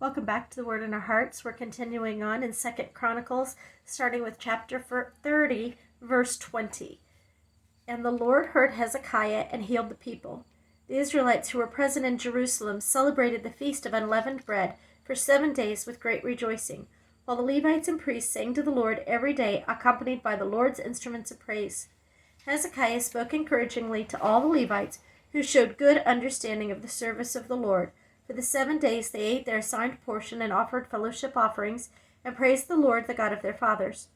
Welcome back to the Word in Our Hearts. We're continuing on in 2 Chronicles, starting with chapter 30, verse 20. And the Lord heard Hezekiah and healed the people. The Israelites who were present in Jerusalem celebrated the Feast of Unleavened Bread for 7 days with great rejoicing, while the Levites and priests sang to the Lord every day, accompanied by the Lord's instruments of praise. Hezekiah spoke encouragingly to all the Levites, who showed good understanding of the service of the Lord. For the 7 days they ate their assigned portion and offered fellowship offerings and praised the Lord, the God of their fathers.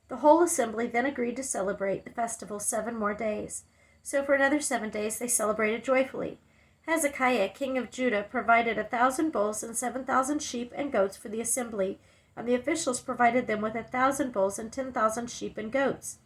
The whole assembly then agreed to celebrate the festival 7 more days. So for another 7 days they celebrated joyfully. Hezekiah, king of Judah, provided 1,000 bulls and 7,000 sheep and goats for the assembly, and the officials provided them with 1,000 bulls and 10,000 sheep and goats.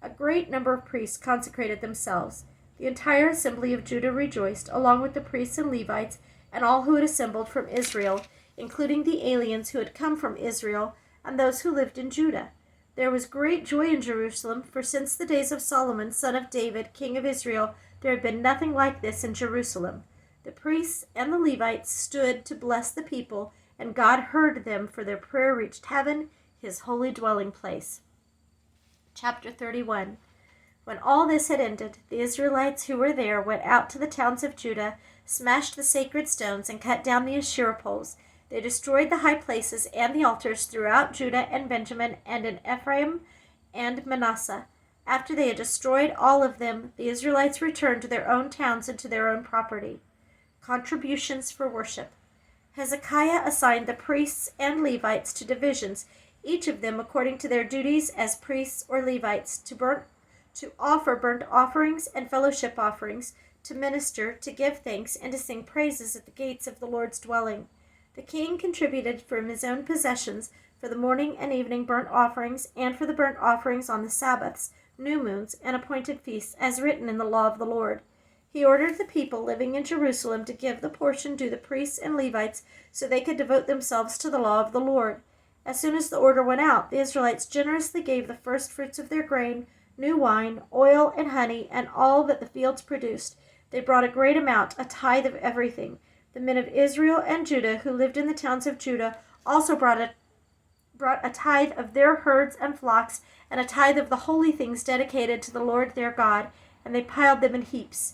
A great number of priests consecrated themselves. The entire assembly of Judah rejoiced, along with the priests and Levites, and all who had assembled from Israel, including the aliens who had come from Israel and those who lived in Judah. There was great joy in Jerusalem, for since the days of Solomon, son of David, king of Israel, there had been nothing like this in Jerusalem. The priests and the Levites stood to bless the people, and God heard them, for their prayer reached heaven, his holy dwelling place. Chapter 31. When all this had ended, the Israelites who were there went out to the towns of Judah, smashed the sacred stones, and cut down the Asherah poles. They destroyed the high places and the altars throughout Judah and Benjamin and in Ephraim and Manasseh. After they had destroyed all of them, the Israelites returned to their own towns and to their own property. Contributions for worship. Hezekiah assigned the priests and Levites to divisions, each of them according to their duties as priests or Levites, to offer burnt offerings and fellowship offerings, to minister, to give thanks, and to sing praises at the gates of the Lord's dwelling. The king contributed from his own possessions for the morning and evening burnt offerings, and for the burnt offerings on the Sabbaths, new moons, and appointed feasts, as written in the law of the Lord. He ordered the people living in Jerusalem to give the portion due the priests and Levites, so they could devote themselves to the law of the Lord. As soon as the order went out, the Israelites generously gave the first fruits of their grain, new wine, oil, and honey, and all that the fields produced. They brought a great amount, a tithe of everything. The men of Israel and Judah who lived in the towns of Judah also brought a tithe of their herds and flocks, and a tithe of the holy things dedicated to the Lord their God, and they piled them in heaps.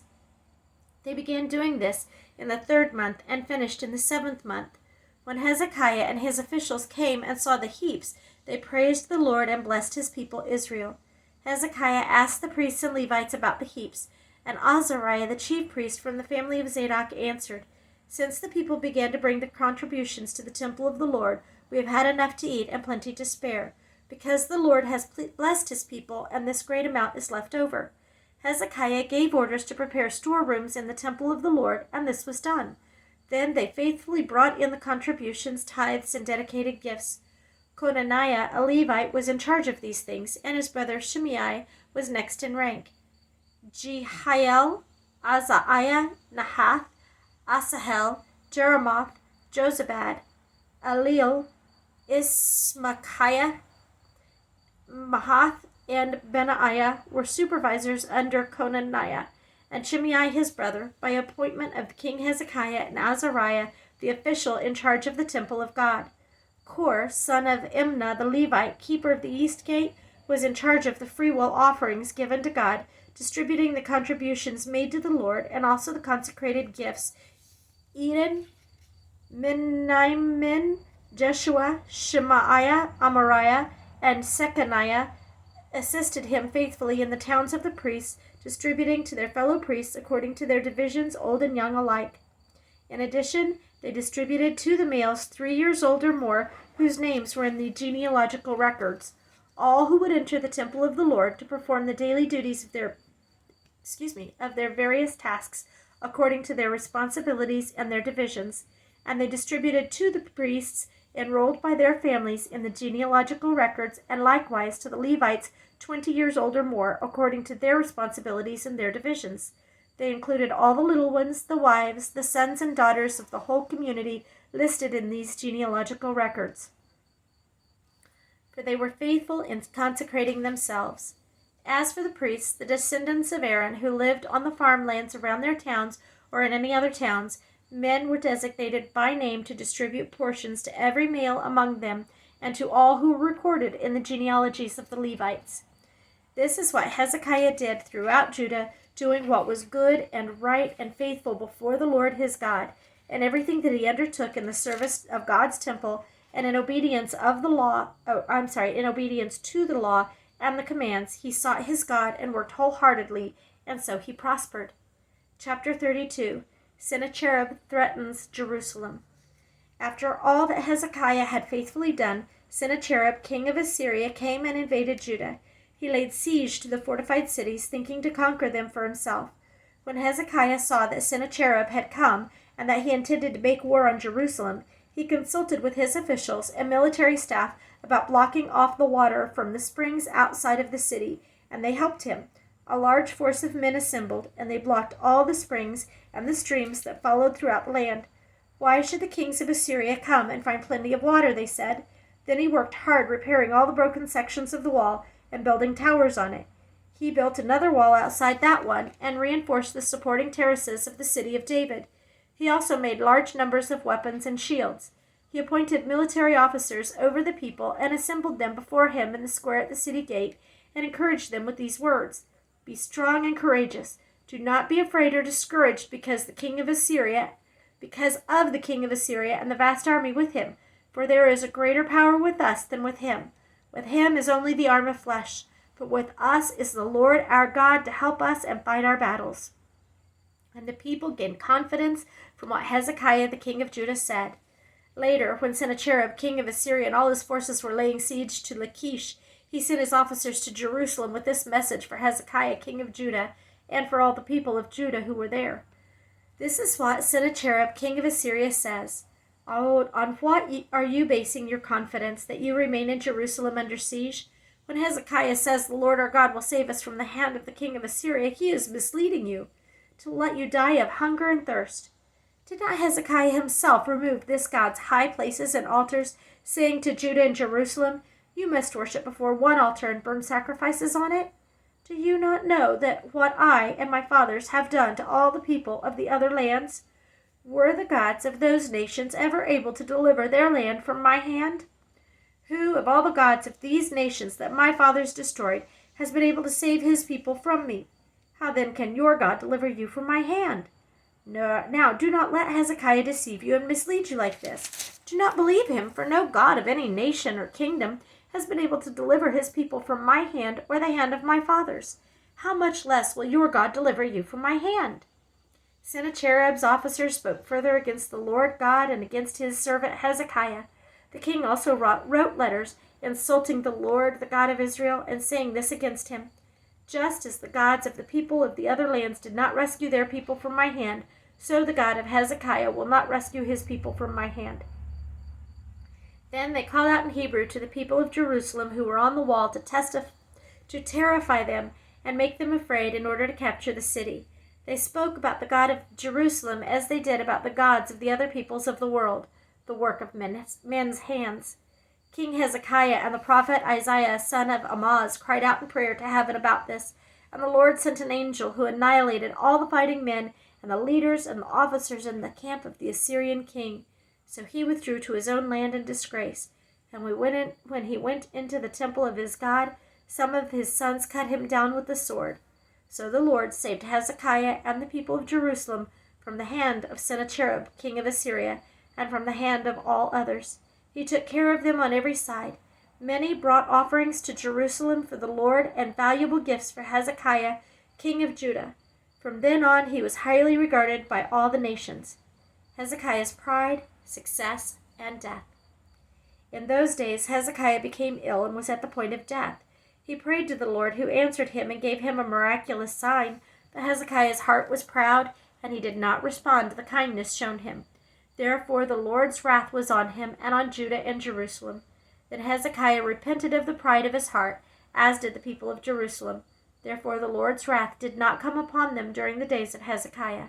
They began doing this in the 3rd month and finished in the 7th month. When Hezekiah and his officials came and saw the heaps, they praised the Lord and blessed his people Israel. Hezekiah asked the priests and Levites about the heaps, and Azariah, the chief priest from the family of Zadok, answered, "Since the people began to bring the contributions to the temple of the Lord, we have had enough to eat and plenty to spare, because the Lord has blessed his people, and this great amount is left over." Hezekiah gave orders to prepare storerooms in the temple of the Lord, and this was done. Then they faithfully brought in the contributions, tithes, and dedicated gifts. Conaniah, a Levite, was in charge of these things, and his brother Shimei was next in rank. Jehiel, Azariah, Nahath, Asahel, Jeremoth, Jozabad, Eliel, Ismachiah, Mahath, and Benaiah were supervisors under Conaniah, and Shimei his brother, by appointment of King Hezekiah, and Azariah, the official in charge of the temple of God. Kor, son of Imnah the Levite, keeper of the east gate, was in charge of the freewill offerings given to God, distributing the contributions made to the Lord, and also the consecrated gifts. Eden, Minaimin, Jeshua, Shemaiah, Amariah, and Shechaniah assisted him faithfully in the towns of the priests, distributing to their fellow priests according to their divisions, old and young alike. In addition, they distributed to the males 3 years old or more, whose names were in the genealogical records, all who would enter the temple of the Lord to perform the daily duties of their various tasks according to their responsibilities and their divisions, and they distributed to the priests enrolled by their families in the genealogical records, and likewise to the Levites 20 years old or more, according to their responsibilities and their divisions. They included all the little ones, the wives, the sons and daughters of the whole community listed in these genealogical records, for they were faithful in consecrating themselves. As for the priests, the descendants of Aaron, who lived on the farmlands around their towns or in any other towns, Men were designated by name to distribute portions to every male among them and to all who were recorded in the genealogies of the Levites. This is what Hezekiah did throughout Judah, doing what was good and right and faithful before the Lord his God, and everything that he undertook in the service of God's temple and in obedience of the law, in obedience to the law and the commands, he sought his God and worked wholeheartedly, and so he prospered. Chapter 32. Sennacherib threatens Jerusalem. After all that Hezekiah had faithfully done, Sennacherib, king of Assyria, came and invaded Judah. He laid siege to the fortified cities, thinking to conquer them for himself. When Hezekiah saw that Sennacherib had come and that he intended to make war on Jerusalem, he consulted with his officials and military staff about blocking off the water from the springs outside of the city, and they helped him. A large force of men assembled, and they blocked all the springs and the streams that followed throughout the land. Why should the kings of Assyria come and find plenty of water, they said. Then he worked hard repairing all the broken sections of the wall and building towers on it. He built another wall outside that one and reinforced the supporting terraces of the city of David. He also made large numbers of weapons and shields. He appointed military officers over the people and assembled them before him in the square at the city gate and encouraged them with these words: "Be strong and courageous. Do not be afraid or discouraged because of the king of Assyria and the vast army with him, for there is a greater power with us than with him. With him is only the arm of flesh, but with us is the Lord our God to help us and fight our battles." And the people gained confidence from what Hezekiah the king of Judah said. Later, when Sennacherib king of Assyria and all his forces were laying siege to Lachish, he sent his officers to Jerusalem with this message for Hezekiah king of Judah and for all the people of Judah who were there. This is what Sennacherib king of Assyria says: "On what are you basing your confidence that you remain in Jerusalem under siege? When Hezekiah says the Lord our God will save us from the hand of the king of Assyria, he is misleading you to let you die of hunger and thirst. Did not Hezekiah himself remove this God's high places and altars, saying to Judah and Jerusalem, 'You must worship before one altar and burn sacrifices on it'? Do you not know that what I and my fathers have done to all the people of the other lands? Were the gods of those nations ever able to deliver their land from my hand? Who of all the gods of these nations that my fathers destroyed has been able to save his people from me? How then can your God deliver you from my hand? No, now do not let Hezekiah deceive you and mislead you like this. Do not believe him, for no god of any nation or kingdom has been able to deliver his people from my hand or the hand of my fathers. How much less will your God deliver you from my hand?" Sennacherib's officers spoke further against the Lord God and against his servant Hezekiah. The king also wrote letters insulting the Lord, the God of Israel, and saying this against him: "Just as the gods of the people of the other lands did not rescue their people from my hand, so the God of Hezekiah will not rescue his people from my hand." Then they called out in Hebrew to the people of Jerusalem who were on the wall to terrify them and make them afraid in order to capture the city. They spoke about the God of Jerusalem as they did about the gods of the other peoples of the world, the work of men's hands. King Hezekiah and the prophet Isaiah, son of Amoz, cried out in prayer to heaven about this, and the Lord sent an angel who annihilated all the fighting men and the leaders and the officers in the camp of the Assyrian king. So he withdrew to his own land in disgrace. And when he went into the temple of his God, some of his sons cut him down with the sword. So the Lord saved Hezekiah and the people of Jerusalem from the hand of Sennacherib, king of Assyria, and from the hand of all others. He took care of them on every side. Many brought offerings to Jerusalem for the Lord and valuable gifts for Hezekiah, king of Judah. From then on he was highly regarded by all the nations. Hezekiah's pride, success, and death. In those days Hezekiah became ill and was at the point of death. He prayed to the Lord, who answered him and gave him a miraculous sign, but Hezekiah's heart was proud, and he did not respond to the kindness shown him. Therefore the Lord's wrath was on him and on Judah and Jerusalem. Then Hezekiah repented of the pride of his heart, as did the people of Jerusalem. Therefore the Lord's wrath did not come upon them during the days of Hezekiah.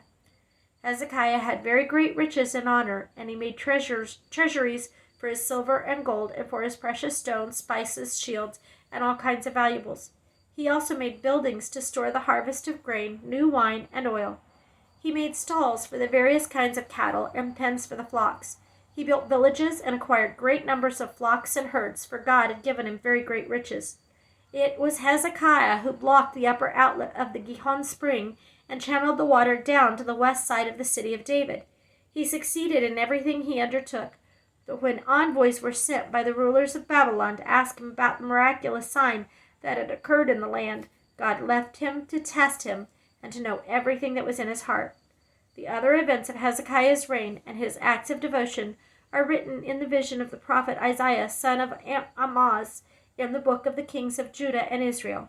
Hezekiah had very great riches and honor, and he made treasuries for his silver and gold, and for his precious stones, spices, shields, and all kinds of valuables. He also made buildings to store the harvest of grain, new wine, and oil. He made stalls for the various kinds of cattle and pens for the flocks. He built villages and acquired great numbers of flocks and herds, for God had given him very great riches. It was Hezekiah who blocked the upper outlet of the Gihon spring and channeled the water down to the west side of the city of David. He succeeded in everything he undertook. But when envoys were sent by the rulers of Babylon to ask him about the miraculous sign that had occurred in the land, God left him to test him and to know everything that was in his heart. The other events of Hezekiah's reign and his acts of devotion are written in the vision of the prophet Isaiah, son of Amoz, in the book of the kings of Judah and Israel.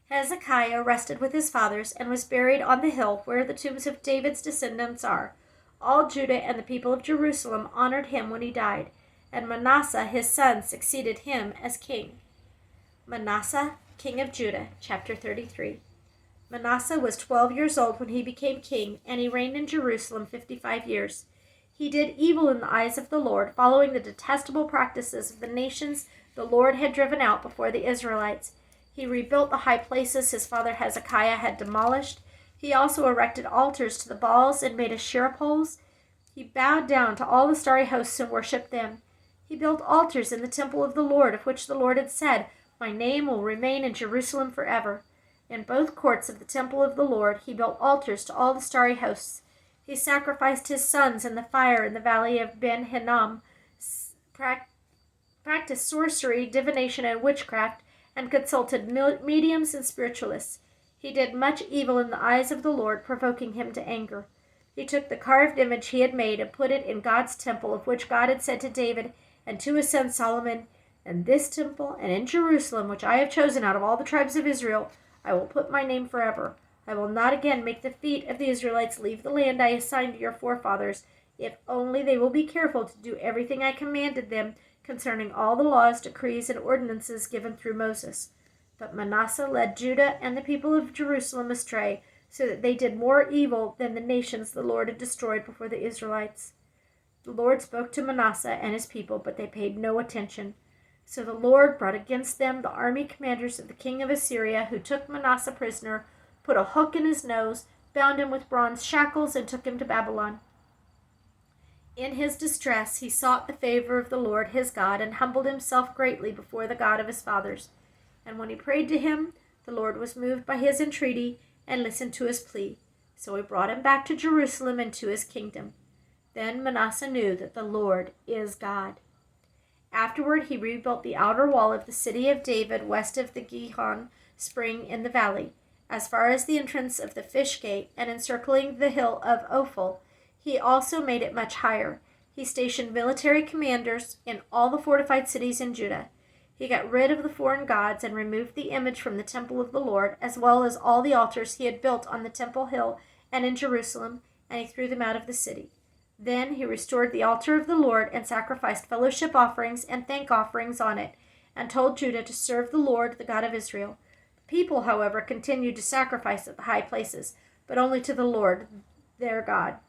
Hezekiah rested with his fathers and was buried on the hill where the tombs of David's descendants are. All Judah and the people of Jerusalem honored him when he died, and Manasseh his son succeeded him as king. Manasseh, king of Judah, chapter 33. Manasseh was 12 years old when he became king, and he reigned in Jerusalem 55 years. He did evil in the eyes of the Lord, following the detestable practices of the nations the Lord had driven out before the Israelites. He rebuilt the high places his father Hezekiah had demolished. He also erected altars to the Baals and made Asherah poles. He bowed down to all the starry hosts and worshipped them. He built altars in the temple of the Lord, of which the Lord had said, "My name will remain in Jerusalem forever." In both courts of the temple of the Lord he built altars to all the starry hosts. He sacrificed his sons in the fire in the valley of Ben Hinnom, practiced sorcery, divination, and witchcraft, and consulted mediums and spiritualists. He did much evil in the eyes of the Lord, provoking him to anger. He took the carved image he had made and put it in God's temple, of which God had said to David and to his son Solomon, "In this temple and in Jerusalem, which I have chosen out of all the tribes of Israel, I will put my name forever. I will not again make the feet of the Israelites leave the land I assigned to your forefathers, if only they will be careful to do everything I commanded them concerning all the laws, decrees, and ordinances given through Moses." But Manasseh led Judah and the people of Jerusalem astray, so that they did more evil than the nations the Lord had destroyed before the Israelites. The Lord spoke to Manasseh and his people, but they paid no attention. So the Lord brought against them the army commanders of the king of Assyria, who took Manasseh prisoner, put a hook in his nose, bound him with bronze shackles, and took him to Babylon. In his distress he sought the favor of the Lord his God, and humbled himself greatly before the God of his fathers. And when he prayed to him, the Lord was moved by his entreaty and listened to his plea. So he brought him back to Jerusalem and to his kingdom. Then Manasseh knew that the Lord is God. Afterward he rebuilt the outer wall of the city of David west of the Gihon spring in the valley, as far as the entrance of the fish gate, and encircling the hill of Ophel. He also made it much higher. He stationed military commanders in all the fortified cities in Judah. He got rid of the foreign gods and removed the image from the temple of the Lord, as well as all the altars he had built on the temple hill and in Jerusalem, and he threw them out of the city. Then he restored the altar of the Lord and sacrificed fellowship offerings and thank offerings on it, and told Judah to serve the Lord, the God of Israel. The people, however, continued to sacrifice at the high places, but only to the Lord, their God.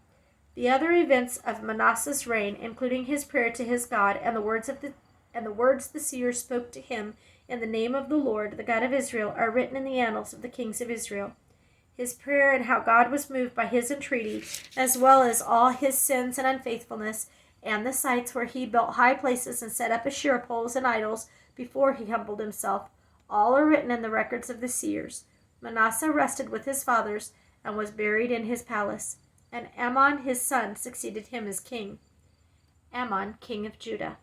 The other events of Manasseh's reign, including his prayer to his God and the words the seers spoke to him in the name of the Lord, the God of Israel, are written in the annals of the kings of Israel. His prayer and how God was moved by his entreaty, as well as all his sins and unfaithfulness, and the sites where he built high places and set up Asherah poles and idols before he humbled himself, all are written in the records of the seers. Manasseh rested with his fathers and was buried in his palace, and Amon his son succeeded him as king. Amon, king of Judah.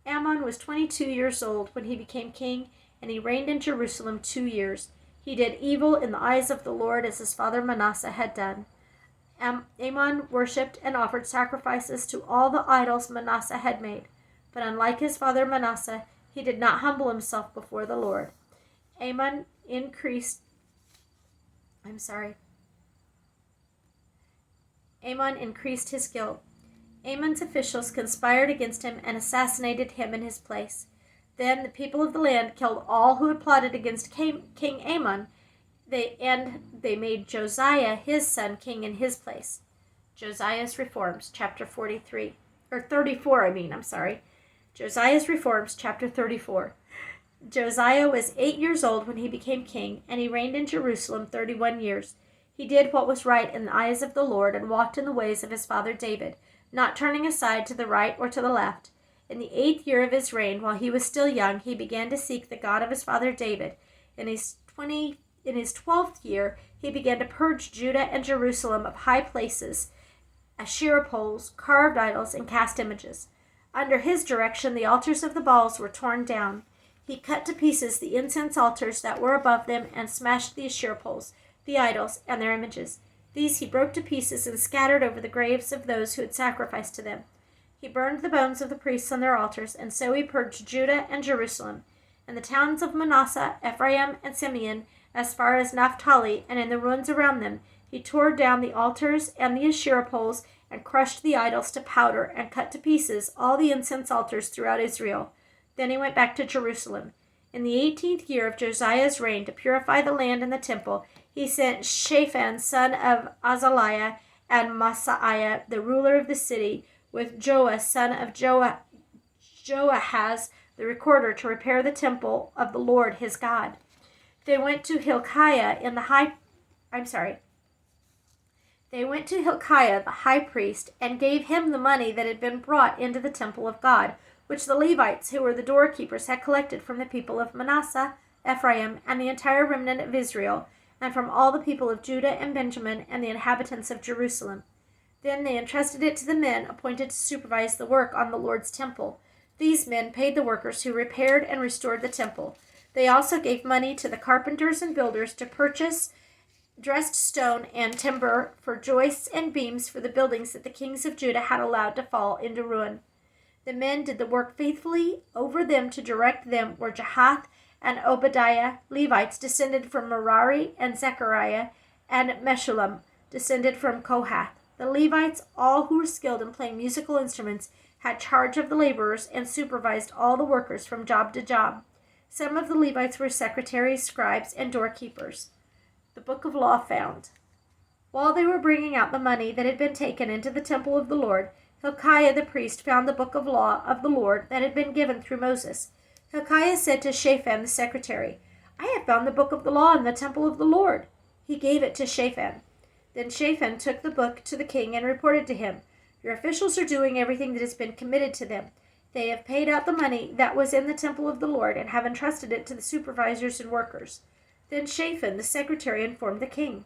Amon was 22 years old when he became king, and he reigned in Jerusalem 2 years. He did evil in the eyes of the Lord, as his father Manasseh had done. Amon worshipped and offered sacrifices to all the idols Manasseh had made. But unlike his father Manasseh, he did not humble himself before the Lord. Amon increased his guilt. Amon's officials conspired against him and assassinated him in his place. Then the people of the land killed all who had plotted against King Amon. They made Josiah, his son, king in his place. Josiah's Reforms, chapter 34. Josiah's Reforms, chapter 34. Josiah was 8 years old when he became king, and he reigned in Jerusalem 31 years. He did what was right in the eyes of the Lord and walked in the ways of his father David, not turning aside to the right or to the left. In the 8th year of his reign, while he was still young, he began to seek the God of his father David. In his 12th year, he began to purge Judah and Jerusalem of high places, Asherah poles, carved idols, and cast images. Under his direction, the altars of the Baals were torn down. He cut to pieces the incense altars that were above them and smashed the Asherah poles, the idols, and their images. These he broke to pieces and scattered over the graves of those who had sacrificed to them. He burned the bones of the priests on their altars, and so he purged Judah and Jerusalem. In the towns of Manasseh, Ephraim, and Simeon, as far as Naphtali, and in the ruins around them, he tore down the altars and the Asherah poles, and crushed the idols to powder, and cut to pieces all the incense altars throughout Israel. Then he went back to Jerusalem. In the 18th year of Josiah's reign, to purify the land and the temple, he sent Shaphan, son of Azaliah, and Maaseiah, the ruler of the city, with Joah, son of Joahaz, the recorder, to repair the temple of the Lord his God. They went to Hilkiah, the high priest, and gave him the money that had been brought into the temple of God, which the Levites, who were the doorkeepers, had collected from the people of Manasseh, Ephraim, and the entire remnant of Israel, and from all the people of Judah and Benjamin, and the inhabitants of Jerusalem. Then they entrusted it to the men appointed to supervise the work on the Lord's temple. These men paid the workers who repaired and restored the temple. They also gave money to the carpenters and builders to purchase dressed stone and timber for joists and beams for the buildings that the kings of Judah had allowed to fall into ruin. The men did the work faithfully. Over them to direct them were Jahath and Obadiah, Levites descended from Merari, and Zechariah and Meshullam, descended from Kohath. The Levites, all who were skilled in playing musical instruments, had charge of the laborers and supervised all the workers from job to job. Some of the Levites were secretaries, scribes, and doorkeepers. The Book of Law found. While they were bringing out the money that had been taken into the temple of the Lord, Hilkiah the priest found the Book of Law of the Lord that had been given through Moses. Hilkiah said to Shaphan the secretary, "I have found the Book of the Law in the temple of the Lord." He gave it to Shaphan. Then Shaphan took the book to the king and reported to him, "Your officials are doing everything that has been committed to them. They have paid out the money that was in the temple of the Lord and have entrusted it to the supervisors and workers." Then Shaphan the secretary informed the king,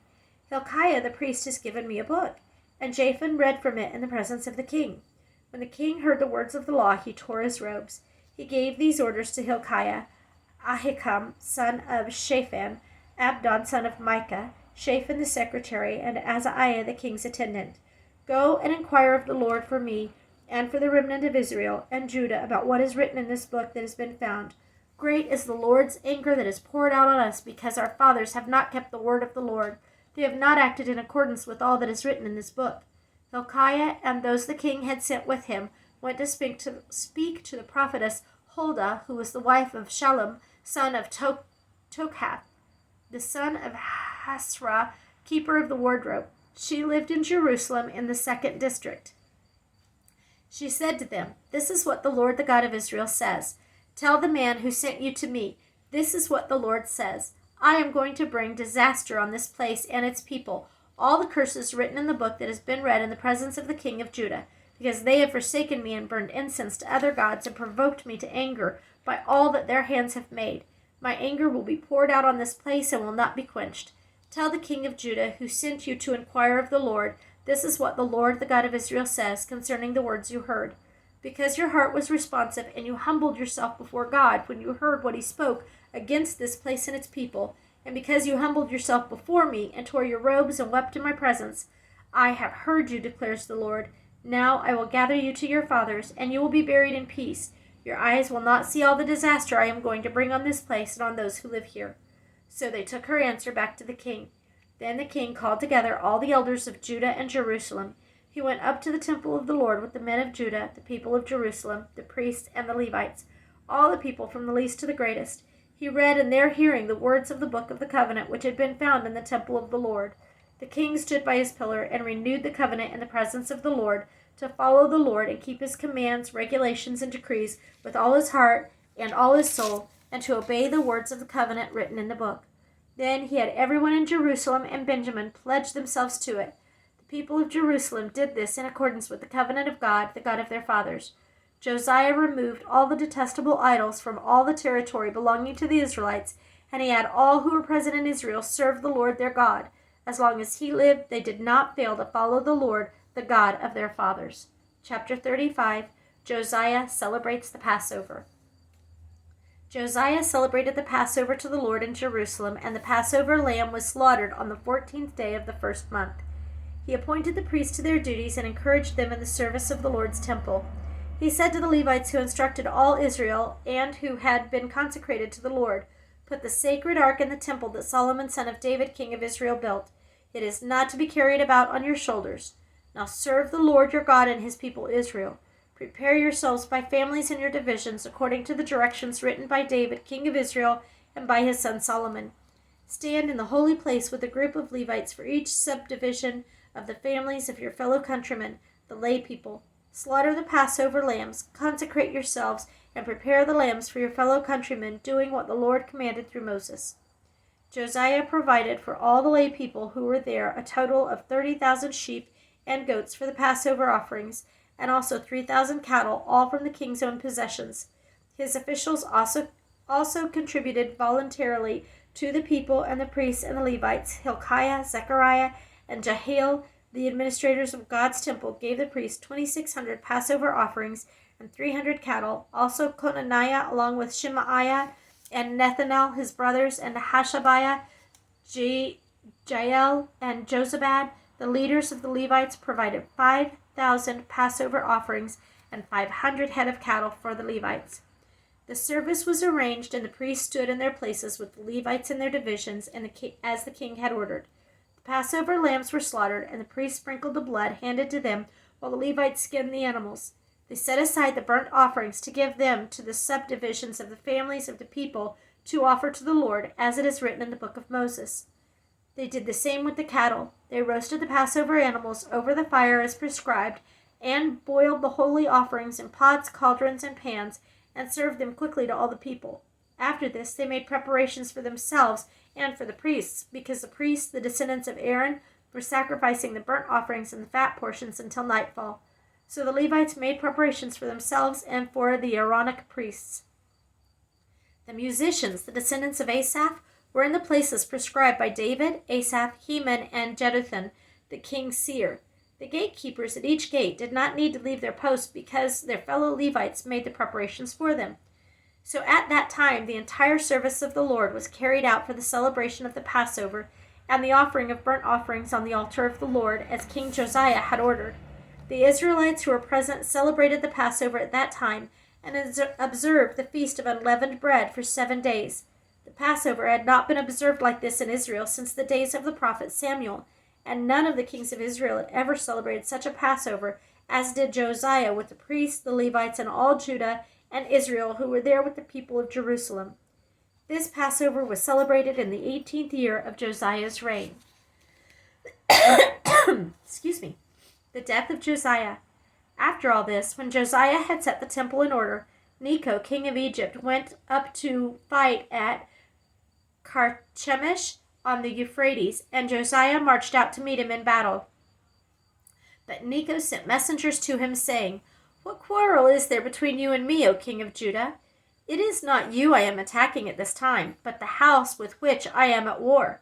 "Hilkiah the priest has given me a book." And Shaphan read from it in the presence of the king. When the king heard the words of the law, he tore his robes. He gave these orders to Hilkiah: Ahikam, son of Shaphan, Abdon, son of Micah, Shaphan the secretary, and Azariah the king's attendant. "Go and inquire of the Lord for me and for the remnant of Israel and Judah about what is written in this book that has been found. Great is the Lord's anger that is poured out on us, because our fathers have not kept the word of the Lord. They have not acted in accordance with all that is written in this book." Hilkiah and those the king had sent with him went to speak to the prophetess Huldah, who was the wife of Shallum, son of Tokhath, the son of Hasrah, keeper of the wardrobe. She lived in Jerusalem in the 2nd district. She said to them, "This is what the Lord, the God of Israel, says. Tell the man who sent you to me, this is what the Lord says. I am going to bring disaster on this place and its people, all the curses written in the book that has been read in the presence of the king of Judah, because they have forsaken me and burned incense to other gods and provoked me to anger by all that their hands have made. My anger will be poured out on this place and will not be quenched. Tell the king of Judah, who sent you to inquire of the Lord, this is what the Lord, the God of Israel, says concerning the words you heard. Because your heart was responsive and you humbled yourself before God when you heard what he spoke against this place and its people, and because you humbled yourself before me and tore your robes and wept in my presence, I have heard you, declares the Lord. Now I will gather you to your fathers, and you will be buried in peace. Your eyes will not see all the disaster I am going to bring on this place and on those who live here." So they took her answer back to the king. Then the king called together all the elders of Judah and Jerusalem. He went up to the temple of the Lord with the men of Judah, the people of Jerusalem, the priests and the Levites, all the people from the least to the greatest. He read in their hearing the words of the book of the covenant which had been found in the temple of the Lord. The king stood by his pillar and renewed the covenant in the presence of the Lord, to follow the Lord and keep his commands, regulations, and decrees with all his heart and all his soul, and to obey the words of the covenant written in the book. Then he had everyone in Jerusalem and Benjamin pledge themselves to it. The people of Jerusalem did this in accordance with the covenant of God, the God of their fathers. Josiah removed all the detestable idols from all the territory belonging to the Israelites, and he had all who were present in Israel serve the Lord their God. As long as he lived, they did not fail to follow the Lord, the God of their fathers. Chapter 35, Josiah celebrates the Passover. Josiah celebrated the Passover to the Lord in Jerusalem, and the Passover lamb was slaughtered on the 14th day of the first month. He appointed the priests to their duties and encouraged them in the service of the Lord's temple. He said to the Levites who instructed all Israel and who had been consecrated to the Lord, "Put the sacred ark in the temple that Solomon son of David king of Israel built. It is not to be carried about on your shoulders. Now serve the Lord your God and his people Israel. Prepare yourselves by families in your divisions according to the directions written by David king of Israel and by his son Solomon. Stand in the holy place with a group of Levites for each subdivision of the families of your fellow countrymen, the lay people. Slaughter the Passover lambs, consecrate yourselves, and prepare the lambs for your fellow countrymen, doing what the Lord commanded through Moses." Josiah provided for all the lay people who were there a total of 30,000 sheep and goats for the Passover offerings, and also 3,000 cattle, all from the king's own possessions. His officials also contributed voluntarily to the people, and the priests and the Levites, Hilkiah, Zechariah, and Jehiel, the administrators of God's temple, gave the priests 2,600 Passover offerings and 300 cattle. Also Conaniah, along with Shemaiah and Nethanel, his brothers, and Hashabiah, Jael, and Jozabad, the leaders of the Levites, provided 5,000 Passover offerings and 500 head of cattle for the Levites. The service was arranged, and the priests stood in their places with the Levites in their divisions, as the king had ordered. Passover lambs were slaughtered, and the priests sprinkled the blood handed to them, while the Levites skinned the animals. They set aside the burnt offerings to give them to the subdivisions of the families of the people to offer to the Lord, as it is written in the book of Moses. They did the same with the cattle. They roasted the Passover animals over the fire as prescribed, and boiled the holy offerings in pots, cauldrons, and pans, and served them quickly to all the people. After this, they made preparations for themselves and for the priests, because the priests, the descendants of Aaron, were sacrificing the burnt offerings and the fat portions until nightfall. So the Levites made preparations for themselves and for the Aaronic priests. The musicians, the descendants of Asaph, were in the places prescribed by David, Asaph, Heman, and Jeduthun, the king's seer. The gatekeepers at each gate did not need to leave their posts because their fellow Levites made the preparations for them. So at that time the entire service of the Lord was carried out for the celebration of the Passover and the offering of burnt offerings on the altar of the Lord, as King Josiah had ordered. The Israelites who were present celebrated the Passover at that time and observed the Feast of Unleavened Bread for 7 days. The Passover had not been observed like this in Israel since the days of the prophet Samuel, and none of the kings of Israel had ever celebrated such a Passover as did Josiah with the priests, the Levites, and all Judah and Israel who were there with the people of Jerusalem. This Passover was celebrated in the 18th year of Josiah's reign. Excuse me. The death of Josiah. After all this, when Josiah had set the temple in order, Necho, king of Egypt, went up to fight at Carchemish on the Euphrates, and Josiah marched out to meet him in battle. But Necho sent messengers to him, saying, "What quarrel is there between you and me, O king of Judah? It is not you I am attacking at this time, but the house with which I am at war.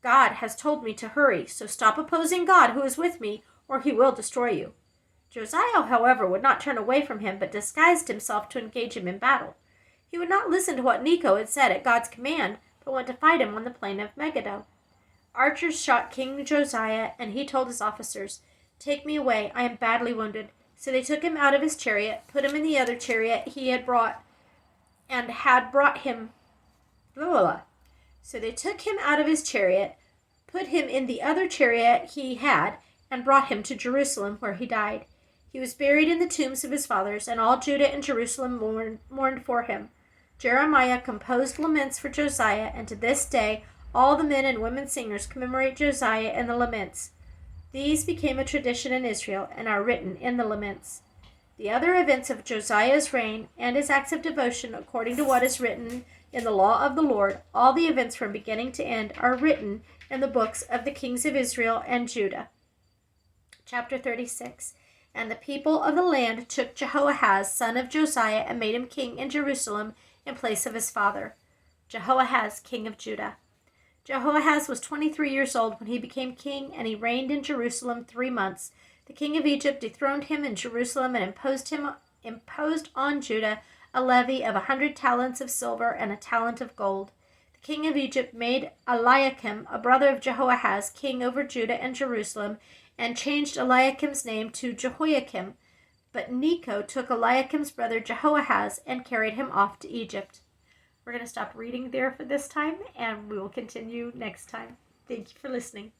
God has told me to hurry, so stop opposing God who is with me, or he will destroy you." Josiah, however, would not turn away from him, but disguised himself to engage him in battle. He would not listen to what Necho had said at God's command, but went to fight him on the plain of Megiddo. Archers shot King Josiah, and he told his officers, "Take me away, I am badly wounded." So they took him out of his chariot, put him in the other chariot he had brought, and had brought him. So they took him out of his chariot, put him in the other chariot he had, and brought him to Jerusalem, where he died. He was buried in the tombs of his fathers, and all Judah and Jerusalem mourned for him. Jeremiah composed laments for Josiah, and to this day all the men and women singers commemorate Josiah in the laments. These became a tradition in Israel and are written in the laments. The other events of Josiah's reign and his acts of devotion, according to what is written in the law of the Lord. All the events from beginning to end are written in the books of the kings of Israel and Judah. Chapter 36. And the people of the land took Jehoahaz, son of Josiah, and made him king in Jerusalem in place of his father, Jehoahaz, king of Judah. Jehoahaz was 23 years old when he became king, and he reigned in Jerusalem 3 months. The king of Egypt dethroned him in Jerusalem and imposed on Judah a levy of 100 talents of silver and a talent of gold. The king of Egypt made Eliakim, a brother of Jehoahaz, king over Judah and Jerusalem, and changed Eliakim's name to Jehoiakim. But Necho took Eliakim's brother Jehoahaz and carried him off to Egypt. We're going to stop reading there for this time, and we will continue next time. Thank you for listening.